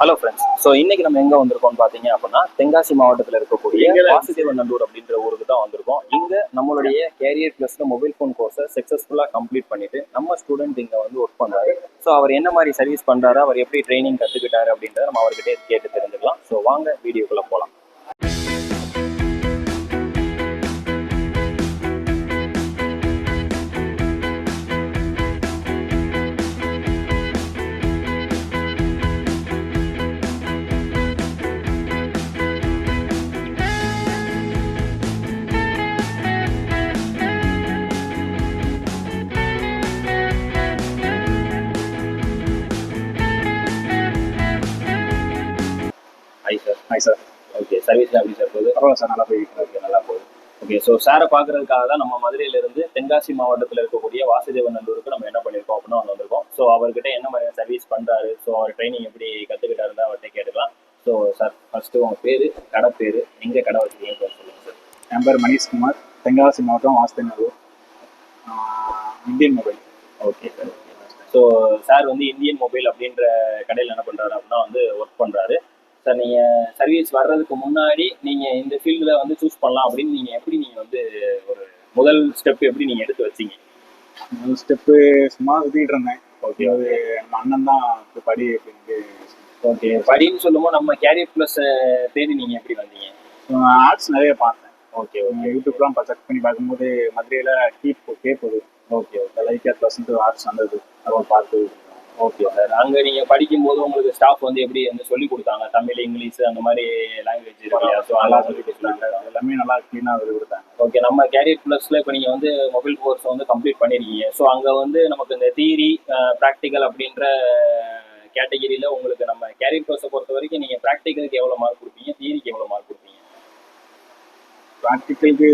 Hello friends. So இன்னைக்கு நம்ம எங்கே வந்திருக்கோம்னு பார்த்தீங்க அப்படின்னா தென்காசி மாவட்டத்தில் இருக்கக்கூடிய வாசுதேவநல்லூர் அப்படின்ற ஊருக்கு தான் வந்திருக்கோம். இங்கே நம்மளுடைய கேரியர் ப்ளஸ்ல மொபைல் ஃபோன் கோர்ஸை சக்ஸஸ்ஃபுல்லாக கம்ப்ளீட் பண்ணிட்டு நம்ம ஸ்டூடெண்ட் இங்கே வந்து ஒர்க் பண்ணுறாரு. ஸோ அவர் என்ன மாதிரி சர்வீஸ் பண்ணுறாரு, அவர் எப்படி ட்ரைனிங் கற்றுக்கிட்டாரு அப்படின்றத நம்ம அவர்கிட்ட கேட்டு தெரிஞ்சுக்கலாம். ஸோ வாங்க வீடியோக்குள்ளே போகலாம். Hi sir. ஓகே, சர்வீஸ்லாம் எப்படி சார் போகுது? பரவாயில்ல சார், நல்லா போயிட்டு இருக்கு. நல்லா போகுது. ஓகே, ஸோ சாரை பார்க்கறதுக்காக தான் நம்ம மதுரையிலிருந்து தென்காசி மாவட்டத்தில் இருக்கக்கூடிய வாசுதேவநல்லூருக்கு நம்ம என்ன பண்ணியிருக்கோம் அப்படின்னா வந்திருக்கோம். ஸோ அவர்கிட்ட என்ன மாதிரி சர்வீஸ் பண்ணுறாரு, ஸோ அவர் ட்ரைனிங் எப்படி கற்றுக்கிட்டாருன்னு அவர்கிட்ட கேட்டுக்கலாம். ஸோ சார், ஃபர்ஸ்ட்டு உங்கள் பேர், கடை பேர், எங்கே கடை வச்சுருக்கீங்கன்னு சொல்லுங்கள் சார். என் பேர் மணீஷ்குமார், தென்காசி மாவட்டம் Vasudevanallur, Indian mobile. Okay sir. So sir வந்து இந்தியன் மொபைல் அப்படின்ற கடையில் என்ன பண்ணுறாரு அப்படின்னா வந்து ஒர்க் பண்ணுறாரு. சார், நீங்கள் சர்வீஸ் வர்றதுக்கு முன்னாடி நீங்கள் இந்த ஃபீல்டில் வந்து சூஸ் பண்ணலாம் அப்படின்னு நீங்கள் எப்படி வந்து ஒரு முதல் ஸ்டெப் எப்படி நீங்கள் எடுத்து வச்சிங்க? முதல் ஸ்டெப்பு சும்மா சுற்றிக்கிட்டு இருந்தேன். ஓகே, அது நம்ம அண்ணன் தான் படி அப்படின்ட்டு. ஓகே, படின்னு சொல்லும்போது நம்ம கேரியர் ப்ளஸ் தேடி நீங்கள் எப்படி வந்தீங்க? ஆர்ட்ஸ் நிறைய பார்த்தேன். ஓகே ஓகே, யூடியூப்லாம் செக் பண்ணி பார்க்கும்போது மதுரையில் கேட்போது. ஓகே ஓகே, லைக் +2 ஆர்ட்ஸ் வந்தது, அதை பார்த்து. Okay sir. அங்கே நீங்கள் படிக்கும்போது உங்களுக்கு ஸ்டாஃப் வந்து எப்படி வந்து சொல்லி கொடுத்தாங்க? தமிழ், இங்கிலீஷ் அந்த மாதிரி லாங்குவேஜ் இல்லையா? ஸோ நல்லா சொல்லி கொடுத்தாங்க. எல்லாமே நல்லா க்ளீனாக சொல்லி கொடுத்தாங்க. ஓகே, நம்ம கேரியர் ப்ளஸில் இப்போ நீங்கள் வந்து மொபைல் கோர்ஸ் வந்து கம்ப்ளீட் பண்ணியிருக்கீங்க. ஸோ அங்கே வந்து நமக்கு இந்த தியரி, ப்ராக்டிக்கல் அப்படின்ற கேட்டகிரியில் உங்களுக்கு நம்ம கேரியர் ப்ளஸை பொறுத்த வரைக்கும் நீங்கள் ப்ராக்டிக்கலுக்கு எவ்வளோ மார்க் கொடுப்பீங்க, தியரிக்கு எவ்வளோ மார்க் கொடுப்பீங்க? ப்ராக்டிக்கலுக்கு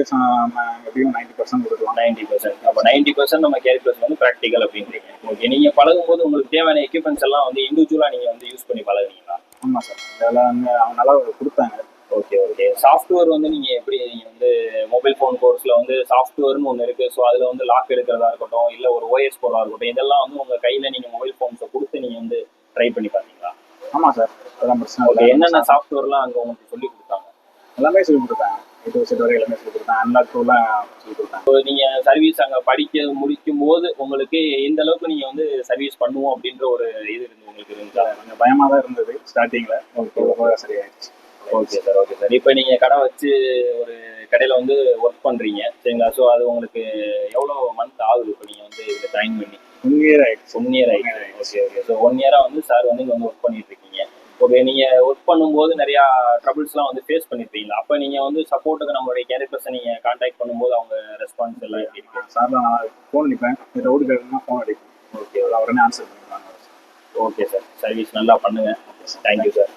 எப்படியும் 90% கொடுக்கலாம். 90%. அப்போ 90% நம்ம கேரியர் ப்ளஸ் வந்து ப்ராக்டிக்கல் அப்படின்றீங்க. ஓகே, நீங்கள் பழகும்போது உங்களுக்கு தேவையான எக்யூப்மெண்ட்ஸ் எல்லாம் வந்து இண்டிவிஜுவலாக நீங்கள் வந்து யூஸ் பண்ணி பழகுனீங்களா? ஆமாம் சார், இதெல்லாம் வந்து அவங்க நல்லா கொடுத்தாங்க. Okay okay. சாஃப்ட்வேர் வந்து நீங்கள் எப்படி நீங்கள் வந்து மொபைல் ஃபோன் கோர்ஸில் வந்து சாஃப்ட்வேர்னு ஒன்று இருக்குது. ஸோ அதில் வந்து லாக் எடுக்கிறதா இருக்கட்டும், இல்லை ஒரு ஓஎஸ் போடுறதா இருக்கட்டும், இதெல்லாம் வந்து உங்கள் கையில் நீங்கள் மொபைல் ஃபோன்ஸை கொடுத்து நீங்கள் வந்து ட்ரை பண்ணி பார்த்தீங்களா? ஆமாம் சார், அதெல்லாம் பிரச்சனை இல்லை. என்னென்ன சாஃப்ட்வேர்லாம் அங்கே உங்களுக்கு சொல்லி கொடுத்தாங்க? எல்லாமே சொல்லி கொடுத்தாங்க. வரை எல்லாமே சொல்லி கொடுத்தாங்க. அன்லாக் டூலாம் சொல்லி கொடுத்தாங்க. ஸோ நீங்கள் சர்வீஸ் அங்கே படிக்க முடிக்கும் போது உங்களுக்கு எந்த அளவுக்கு நீங்கள் வந்து சர்வீஸ் பண்ணுவோம் அப்படின்ற ஒரு இது உங்களுக்கு இருந்துச்சா? கொஞ்சம் பயமாக தான் இருந்தது ஸ்டார்டிங்கில். ஓகே, சரியாயிடுச்சு. Okay sir. Okay sir. இப்போ நீங்கள் கடை வச்சு ஒரு கடையில் வந்து ஒர்க் பண்ணுறீங்க சரிங்களா? ஸோ அது உங்களுக்கு எவ்வளோ மந்த் ஆகுது இப்போ நீங்கள் வந்து இதில் ஜாயின் பண்ணி? 1 இயர் ஆயிடுச்சு. 1 இயர் ஆயிடுச்சு. Okay okay. ஸோ 1 இயராக வந்து சார் வந்து இங்கே வந்து ஒர்க் பண்ணிட்டு இருக்கீங்க. ஓகே, நீங்கள் ஒர்க் பண்ணும்போது நிறையா ட்ரபிள்ஸ்லாம் வந்து ஃபேஸ் பண்ணியிருப்பீங்களா? அப்போ நீங்கள் வந்து சப்போர்ட்டுக்கு நம்மளுடைய கேரியர் பர்சனை நீங்கள் கான்டாக்ட் பண்ணும்போது அவங்க ரெஸ்பான்ஸ் எல்லாம் எப்படி இருக்கு? சார், நான் ஃபோன் அடிப்பேன், டவுட் கேட்கணும்னா ஃபோன் அடிப்பேன். ஓகே, உடனே ஆன்சர் பண்ணிடுவாங்க. ஓகே சார், சர்வீஸ் நல்லா பண்ணுங்கள். Thank you sir.